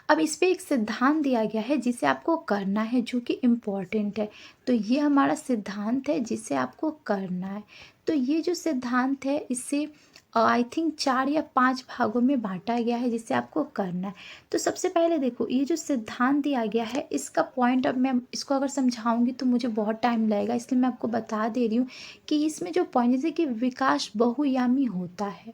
अब इस पे एक सिद्धांत दिया गया है जिसे आपको करना है, जो कि इम्पोर्टेंट है। तो ये हमारा सिद्धांत है जिसे आपको करना है। तो ये जो सिद्धांत है इसे आई थिंक 4 या 5 भागों में बाँटा गया है जिसे आपको करना है। तो सबसे पहले देखो ये जो सिद्धांत दिया गया है इसका पॉइंट, अब मैं इसको अगर समझाऊँगी तो मुझे बहुत टाइम लगेगा, इसलिए मैं आपको बता दे रही हूँ कि इसमें जो पॉइंट जैसे कि विकास बहुआयामी होता है।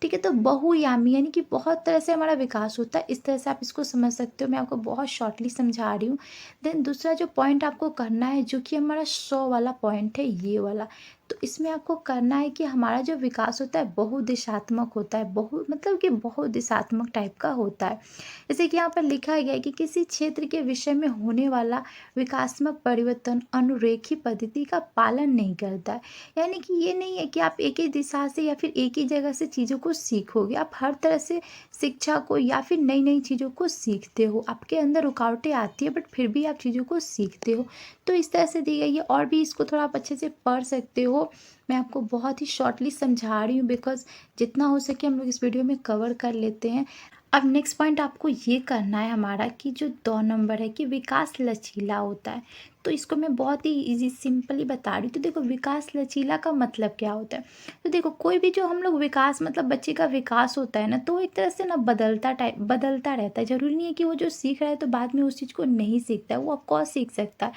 ठीक है, तो बहुआयामी यानी कि बहुत तरह से हमारा विकास होता है, इस तरह से आप इसको समझ सकते हो। मैं आपको बहुत शॉर्टली समझा रही हूँ। देन दूसरा जो पॉइंट आपको करना है जो कि हमारा 100 वाला पॉइंट है, ये वाला। तो इसमें आपको करना है कि हमारा जो विकास होता है बहुदिशात्मक होता है, मतलब कि बहुदिशात्मक टाइप का होता है। जैसे कि यहाँ पर लिखा गया है कि किसी क्षेत्र के विषय में होने वाला विकासात्मक परिवर्तन अनुरेखी पद्धति का पालन नहीं करता है। यानी कि ये नहीं है कि आप एक ही दिशा से या फिर एक ही जगह से चीज़ों को सीखोगे, आप हर तरह से शिक्षा को या फिर नई नई चीज़ों को सीखते हो। आपके अंदर रुकावटें आती है बट फिर भी आप चीज़ों को सीखते हो। तो इस तरह से दी गई है, और भी इसको थोड़ा आप अच्छे से पढ़ सकते हो। मैं आपको बहुत ही शॉर्टली समझा रही हूँ बिकॉज़ जितना हो सके हम लोग इस वीडियो में कवर कर लेते हैं। अब नेक्स्ट पॉइंट आपको ये करना है हमारा कि जो 2 नंबर है कि विकास लचीला होता है। तो इसको मैं बहुत ही ईज़ी सिंपली बता रही हूँ। तो देखो विकास लचीला का मतलब क्या होता है? तो देखो कोई भी जो हम लोग विकास मतलब बच्चे का विकास होता है ना, तो वो एक तरह से ना बदलता रहता है। ज़रूरी नहीं है कि वो जो सीख रहा है तो बाद में उस चीज़ को नहीं सीखता है, वो ऑफ कोर्स सीख सकता है।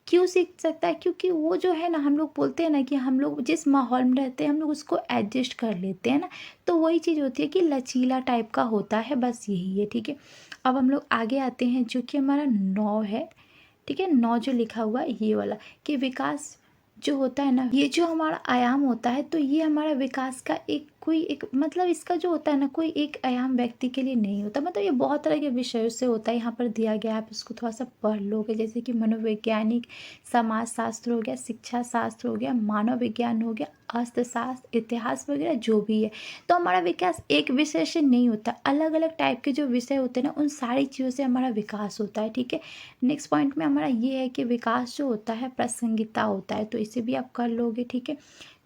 क्यों सीख सकता है? क्योंकि वो जो है ना, हम लोग बोलते हैं ना कि हम लोग जिस माहौल में रहते हैं हम लोग उसको एडजस्ट कर लेते हैं ना, तो वही चीज़ होती है कि लचीला टाइप का होता है, बस यही है, ठीक है। अब हम लोग आगे आते हैं जो कि हमारा 9 है, ठीक है। 9 जो लिखा हुआ है ये वाला कि विकास जो होता है ना, ये जो हमारा आयाम होता है, तो ये हमारा विकास का एक कोई एक मतलब इसका जो होता है ना, कोई एक आयाम व्यक्ति के लिए नहीं होता, मतलब ये बहुत तरह के विषयों से होता है। यहाँ पर दिया गया है, आप इसको थोड़ा सा पढ़ लोगे, जैसे कि मनोवैज्ञानिक, समाज शास्त्र हो गया, शिक्षा शास्त्र हो गया, मानव विज्ञान हो गया, अर्थशास्त्र, इतिहास वगैरह जो भी है। तो हमारा विकास एक विषय से नहीं होता, अलग अलग टाइप के जो विषय होते हैं ना, उन सारी चीज़ों से हमारा विकास होता है, ठीक है। नेक्स्ट पॉइंट में हमारा ये है कि विकास जो होता है प्रासंगिकता होता है, तो इसे भी आप कर लोगे, ठीक है।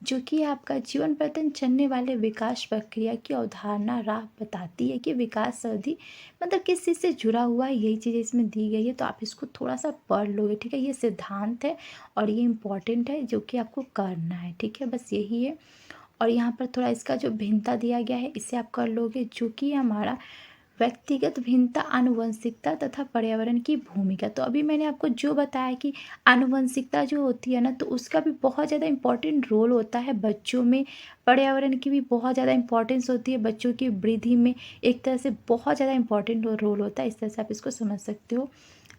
जो कि आपका जीवन प्रतिदिन चलने वाले विकास प्रक्रिया की अवधारणा राह बताती है कि विकास अवधि मतलब किस चीज़ से जुड़ा हुआ है, यही चीज़ इसमें दी गई है। तो आप इसको थोड़ा सा पढ़ लोगे, ठीक है। ये सिद्धांत है और ये इम्पॉर्टेंट है, जो कि आपको करना है, ठीक है, बस यही है। और यहाँ पर थोड़ा इसका जो भिन्नता दिया गया है, इसे आप कर लोगे, जो कि हमारा व्यक्तिगत भिन्नता, आनुवंशिकता तथा पर्यावरण की भूमिका। तो अभी मैंने आपको जो बताया कि आनुवंशिकता जो होती है ना, तो उसका भी बहुत ज़्यादा इम्पोर्टेंट रोल होता है बच्चों में। पर्यावरण की भी बहुत ज़्यादा इम्पोर्टेंस होती है बच्चों की वृद्धि में, एक तरह से बहुत ज़्यादा इम्पोर्टेंट रोल होता है। इस तरह से आप इसको समझ सकते हो।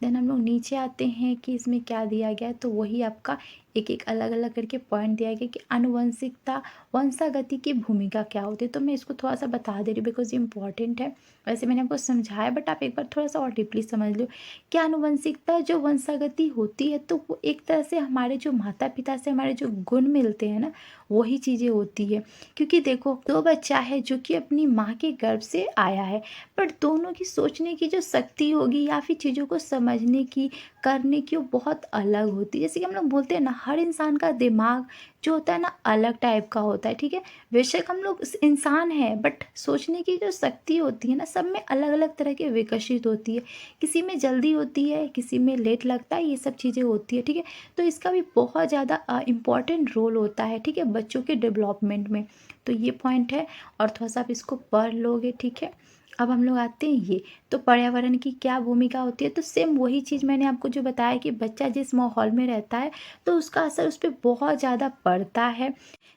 देन हम लोग नीचे आते हैं कि इसमें क्या दिया गया है, तो वही आपका एक एक अलग अलग करके पॉइंट दिया गया कि आनुवंशिकता, वंशागति की भूमिका क्या होती है। तो मैं इसको थोड़ा सा बता दे रही हूँ, बिकॉज ये इंपॉर्टेंट है। वैसे मैंने आपको समझाया, बट आप एक बार थोड़ा सा और डीपली समझ लो। क्या आनुवंशिकता जो वंशागति होती है, तो वो एक तरह से हमारे जो माता पिता से हमारे जो गुण मिलते हैं ना, वही चीज़ें होती है। क्योंकि देखो, दो बच्चा है जो कि अपनी माँ के गर्भ से आया है, बट दोनों की सोचने की जो शक्ति होगी या फिर चीज़ों को समझने की, करने की, वो बहुत अलग होती है। जैसे कि हम लोग बोलते हैं ना, हर इंसान का दिमाग जो होता है ना, अलग टाइप का होता है, ठीक है। बेशक हम लोग इंसान हैं, बट सोचने की जो शक्ति होती है ना, सब में अलग अलग तरह के विकसित होती है। किसी में जल्दी होती है, किसी में लेट लगता है, ये सब चीज़ें होती है, ठीक है। तो इसका भी बहुत ज़्यादा इम्पॉर्टेंट रोल होता है, ठीक है, बच्चों के डेवलपमेंट में। तो ये पॉइंट है, और थोड़ा सा आप इसको पढ़ लोगे, ठीक है। अब हम लोग आते हैं ये, तो पर्यावरण की क्या भूमिका होती है। तो सेम वही चीज़ मैंने आपको जो बताया कि बच्चा जिस माहौल में रहता है, तो उसका असर उस पर बहुत ज़्यादा पड़ता है,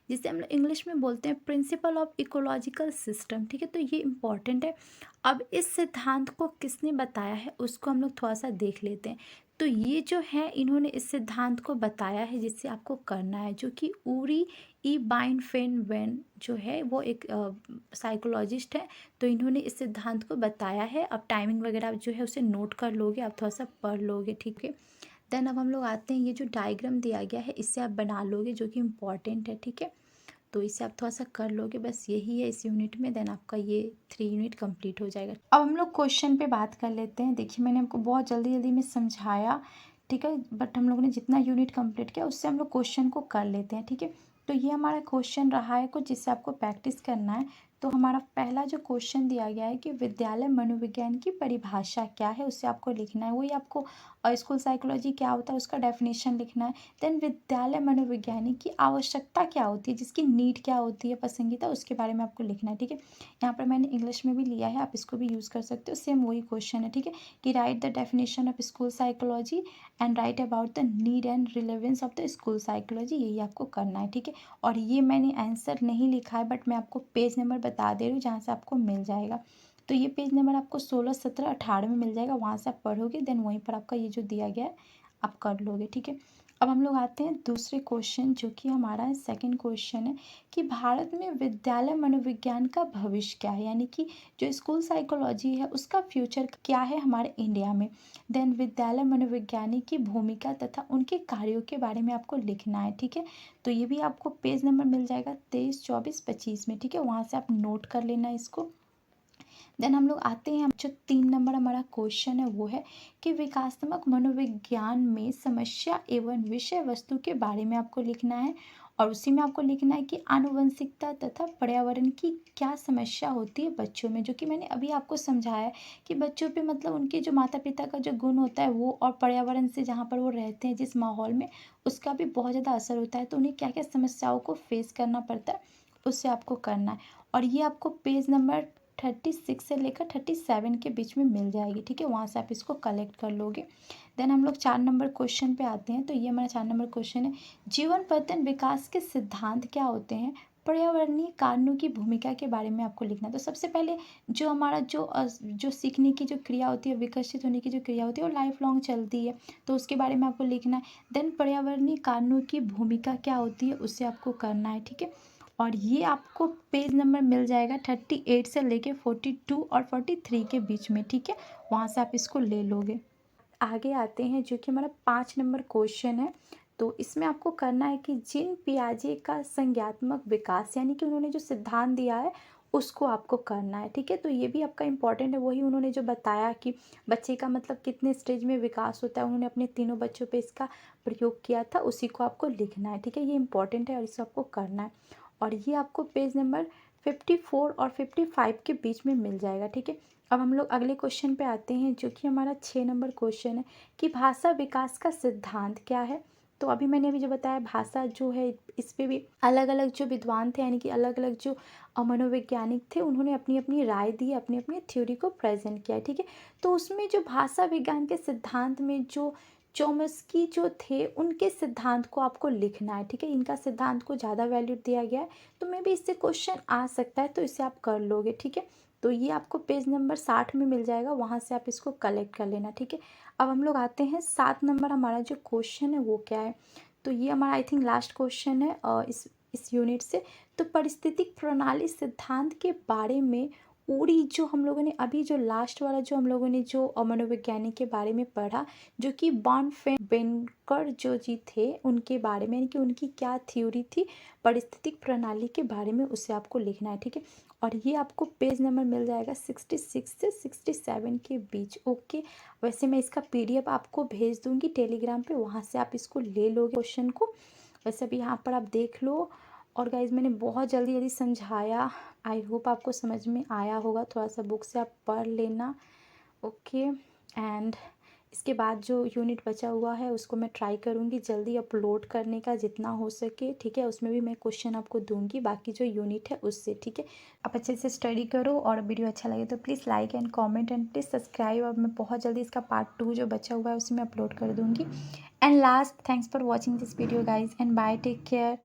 जिसे हम लोग इंग्लिश में बोलते हैं प्रिंसिपल ऑफ इकोलॉजिकल सिस्टम, ठीक है। तो ये इम्पॉर्टेंट है। अब इस सिद्धांत को किसने बताया है, उसको हम लोग थोड़ा सा देख लेते हैं। तो ये जो है, इन्होंने इस सिद्धांत को बताया है, जिससे आपको करना है, जो कि ऊरी ई बाइन फेन वेन जो है, वो एक साइकोलॉजिस्ट है। तो इन्होंने इस सिद्धांत को बताया है। अब टाइमिंग वगैरह आप जो है उसे नोट कर लोगे, आप थोड़ा सा पढ़ लोगे, ठीक है। देन अब हम लोग आते हैं, ये जो डायग्राम दिया गया है, इससे आप बना लोगे, जो कि इम्पॉर्टेंट है, ठीक है। तो इसे आप थोड़ा सा कर लोगे, बस यही है इस यूनिट में। देन आपका ये 3 यूनिट कंप्लीट हो जाएगा। अब हम लोग क्वेश्चन पे बात कर लेते हैं। देखिए, मैंने आपको बहुत जल्दी जल्दी में समझाया, ठीक है, बट हम लोगों ने जितना यूनिट कंप्लीट किया, उससे हम लोग क्वेश्चन को कर लेते हैं, ठीक है। तो ये हमारा क्वेश्चन रहा है कुछ, जिससे आपको प्रैक्टिस करना है। तो हमारा पहला जो क्वेश्चन दिया गया है कि विद्यालय मनोविज्ञान की परिभाषा क्या है, उससे आपको लिखना है। वही आपको स्कूल साइकोलॉजी क्या होता है, उसका डेफिनेशन लिखना है। देन विद्यालय मनोविज्ञानी की आवश्यकता क्या होती है, जिसकी नीड क्या होती है, पसंदीदा, उसके बारे में आपको लिखना है, ठीक है। यहाँ पर मैंने इंग्लिश में भी लिया है, आप इसको भी यूज़ कर सकते हो, सेम वही क्वेश्चन है, ठीक है। कि right the definition of school psychology and right about the need and relevance of the school psychology, यही आपको करना है, ठीक है। और ये मैंने आंसर नहीं लिखा है, बट मैं आपको पेज नंबर बता दे रही हूँ, जहाँ से आपको मिल जाएगा। तो ये पेज नंबर आपको 16, 17, 18 में मिल जाएगा, वहाँ से आप पढ़ोगे। देन वहीं पर आपका ये जो दिया गया है, आप कर लोगे, ठीक है। अब हम लोग आते हैं दूसरे क्वेश्चन, जो कि हमारा सेकंड क्वेश्चन है कि भारत में विद्यालय मनोविज्ञान का भविष्य क्या है, यानी कि जो स्कूल साइकोलॉजी है, उसका फ्यूचर क्या है हमारे इंडिया में। देन विद्यालय मनोविज्ञानी की भूमिका तथा उनके कार्यों के बारे में आपको लिखना है, ठीक है। तो ये भी आपको पेज नंबर मिल जाएगा 23, 24, 25 में, ठीक है। वहाँ से आप नोट कर लेना इसको। देन हम लोग आते हैं, जो 3 नंबर हमारा क्वेश्चन है, वो है कि विकासात्मक मनोविज्ञान में समस्या एवं विषय वस्तु के बारे में आपको लिखना है। और उसी में आपको लिखना है कि आनुवंशिकता तथा पर्यावरण की क्या समस्या होती है बच्चों में, जो कि मैंने अभी आपको समझाया है कि बच्चों पे मतलब उनके जो माता पिता का जो गुण होता है वो, और पर्यावरण से जहाँ पर वो रहते हैं, जिस माहौल में, उसका भी बहुत ज़्यादा असर होता है। तो उन्हें क्या क्या समस्याओं को फेस करना पड़ता है, उससे आपको करना है। और ये आपको पेज नंबर 36 से लेकर 37 के बीच में मिल जाएगी, ठीक है। वहाँ से आप इसको कलेक्ट कर लोगे। देन हम लोग 4 नंबर क्वेश्चन पे आते हैं। तो ये हमारा 4 नंबर क्वेश्चन है, जीवन पर्यटन विकास के सिद्धांत क्या होते हैं, पर्यावरणीय कारणों की भूमिका के बारे में आपको लिखना है। तो सबसे पहले जो हमारा जो सीखने की जो क्रिया होती है, विकसित होने की जो क्रिया होती है, वो लाइफ लॉन्ग चलती है, तो उसके बारे में आपको लिखना है। देन पर्यावरणीय कारणों की भूमिका क्या होती है, उससे आपको करना है, ठीक है। और ये आपको पेज नंबर मिल जाएगा 38 से लेके 42 और 43 के बीच में, ठीक है, वहाँ से आप इसको ले लोगे। आगे आते हैं जो कि हमारा 5 नंबर क्वेश्चन है। तो इसमें आपको करना है कि जीन पियाजे का संज्ञात्मक विकास, यानी कि उन्होंने जो सिद्धांत दिया है उसको आपको करना है, ठीक है। तो ये भी आपका इम्पॉर्टेंट है, वही उन्होंने जो बताया कि बच्चे का मतलब कितने स्टेज में विकास होता है, उन्होंने अपने तीनों बच्चों पे इसका प्रयोग किया था, उसी को आपको लिखना है, ठीक है। ये इंपॉर्टेंट है और इसे आपको करना है। और ये आपको पेज नंबर 54 और 55 के बीच में मिल जाएगा, ठीक है। अब हम लोग अगले क्वेश्चन पे आते हैं जो कि हमारा 6 नंबर क्वेश्चन है कि भाषा विकास का सिद्धांत क्या है। तो अभी जो बताया, भाषा जो है इस पे भी अलग अलग जो विद्वान थे, यानी कि अलग अलग जो मनोवैज्ञानिक थे, उन्होंने अपनी अपनी राय दी, अपनी अपनी थ्योरी को प्रेजेंट किया, ठीक है। तो उसमें जो भाषा विज्ञान के सिद्धांत में जो चोम्स्की जो थे, उनके सिद्धांत को आपको लिखना है, ठीक है। इनका सिद्धांत को ज़्यादा वैल्यू दिया गया है, तो मे भी इससे क्वेश्चन आ सकता है, तो इसे आप कर लोगे, ठीक है। तो ये आपको पेज नंबर 60 में मिल जाएगा, वहाँ से आप इसको कलेक्ट कर लेना, ठीक है। अब हम लोग आते हैं 7 नंबर, हमारा जो क्वेश्चन है वो क्या है। तो ये हमारा आई थिंक लास्ट क्वेश्चन है इस यूनिट से। तो पारिस्थितिक प्रणाली सिद्धांत के बारे में पूरी जो हम लोगों ने अभी जो लास्ट वाला जो हम लोगों ने जो मनोवैज्ञानिक के बारे में पढ़ा, जो कि बेनकर जो जी थे, उनके बारे में, यानी कि उनकी क्या थ्योरी थी पारिस्थितिक प्रणाली के बारे में, उसे आपको लिखना है, ठीक है। और ये आपको पेज नंबर मिल जाएगा 66 से 67 के बीच, ओके। वैसे मैं इसका पीडीएफ आपको भेज दूंगी टेलीग्राम पे, वहाँ से आप इसको ले लोगे क्वेश्चन को। वैसे अभी यहाँ पर आप देख लो। और गाइज मैंने बहुत जल्दी जल्दी समझाया, आई होप आपको समझ में आया होगा। थोड़ा सा बुक से आप पढ़ लेना, ओके। एंड इसके बाद जो यूनिट बचा हुआ है उसको मैं ट्राई करूँगी जल्दी अपलोड करने का जितना हो सके, ठीक है। उसमें भी मैं क्वेश्चन आपको दूंगी बाकी जो यूनिट है उससे, ठीक है। आप अच्छे से स्टडी करो, और वीडियो अच्छा लगे तो please like and comment and please subscribe. और मैं बहुत जल्दी इसका पार्ट 2 जो बचा हुआ है उसे मैं अपलोड कर दूँगी। And last, thanks for watching this video guys, and bye, take care.